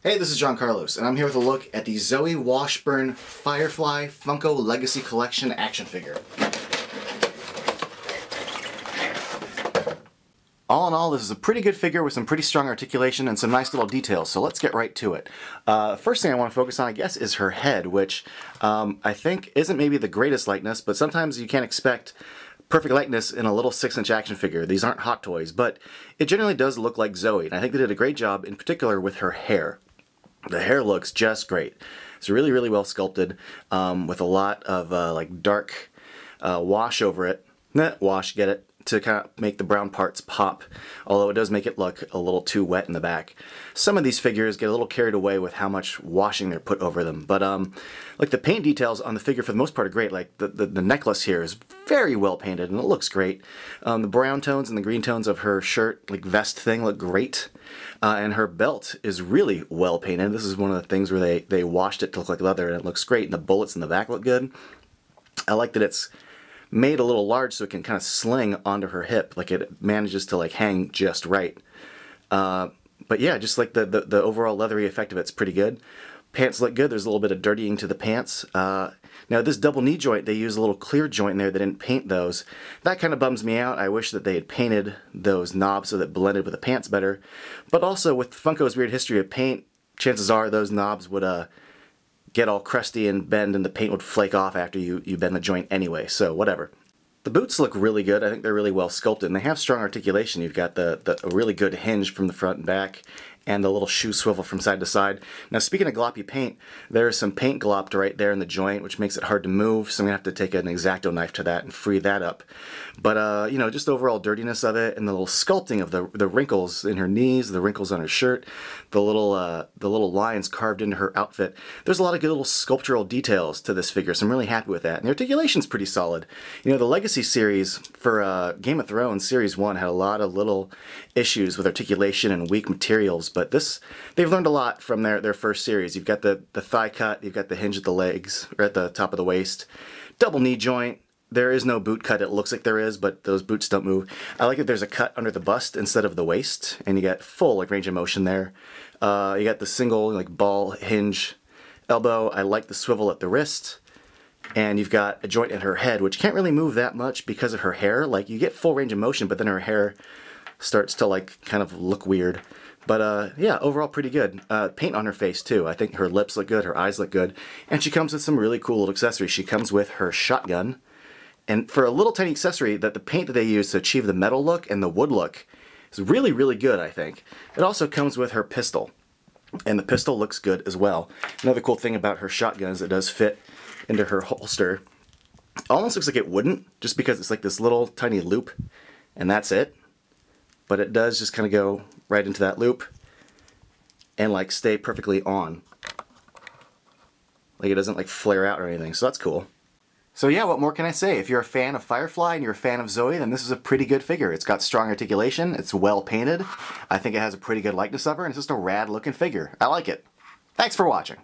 Hey, this is John Carlos, and I'm here with a look at the ZOE Washburne Firefly Funko Legacy Collection action figure. All in all, this is a pretty good figure with some pretty strong articulation and some nice little details, so let's get right to it. First thing I want to focus on, I guess, is her head, which I think isn't maybe the greatest likeness, but sometimes you can't expect perfect likeness in a little 6-inch action figure. These aren't Hot Toys, but it generally does look like ZOE, and I think they did a great job, in particular with her hair. The hair looks just great. It's really, really well sculpted, with a lot of like dark wash over it. Wash, get it? To kind of make the brown parts pop, although it does make it look a little too wet in the back. Some of these figures get a little carried away with how much washing they're put over them, but like the paint details on the figure for the most part are great. Like the necklace here is very well painted and it looks great. The brown tones and the green tones of her shirt, like vest thing, look great. And her belt is really well painted. This is one of the things where they washed it to look like leather and it looks great, and the bullets in the back look good. I like that it's made a little large so it can kind of sling onto her hip, like it manages to like hang just right. But yeah, just like the overall leathery effect of it's pretty good. Pants look good. There's a little bit of dirtying to the pants. Now this double knee joint, they use a little clear joint in there. They didn't paint those. That kind of bums me out. I wish that they had painted those knobs so that it blended with the pants better. But also with Funko's weird history of paint, chances are those knobs would get all crusty and bend, and the paint would flake off after you bend the joint anyway, so whatever. The boots look really good. I think they're really well sculpted, and they have strong articulation. You've got a really good hinge from the front and back, and the little shoe swivel from side to side. Now speaking of gloppy paint, there's some paint glopped right there in the joint, which makes it hard to move, so I'm going to have to take an X-Acto knife to that and free that up. But you know, just overall dirtiness of it, and the little sculpting of the wrinkles in her knees, the wrinkles on her shirt, the little lines carved into her outfit. There's a lot of good little sculptural details to this figure, so I'm really happy with that. And the articulation's pretty solid. You know, the Legacy series for Game of Thrones Series 1 had a lot of little issues with articulation and weak materials, but they've learned a lot from their first series. You've got the thigh cut, you've got the hinge at the legs, or at the top of the waist, double knee joint. There is no boot cut. It looks like there is, but those boots don't move. I like that there's a cut under the bust instead of the waist, and you get full like range of motion there. You got the single like ball hinge elbow. I like the swivel at the wrist, and you've got a joint in her head, which can't really move that much because of her hair. Like you get full range of motion, but then her hair starts to like kind of look weird. But yeah, overall pretty good. Paint on her face too. I think her lips look good, her eyes look good, and she comes with some really cool little accessories. She comes with her shotgun. And for a little tiny accessory, the paint that they use to achieve the metal look and the wood look is really, really good, I think. It also comes with her pistol, and the pistol looks good as well. Another cool thing about her shotgun is it does fit into her holster. It almost looks like it wouldn't, just because it's like this little tiny loop, and that's it. But it does just kind of go right into that loop and like stay perfectly on. Like it doesn't like flare out or anything, so that's cool. So yeah, what more can I say? If you're a fan of Firefly and you're a fan of ZOE, then this is a pretty good figure. It's got strong articulation, it's well painted, I think it has a pretty good likeness of her, and it's just a rad looking figure. I like it. Thanks for watching.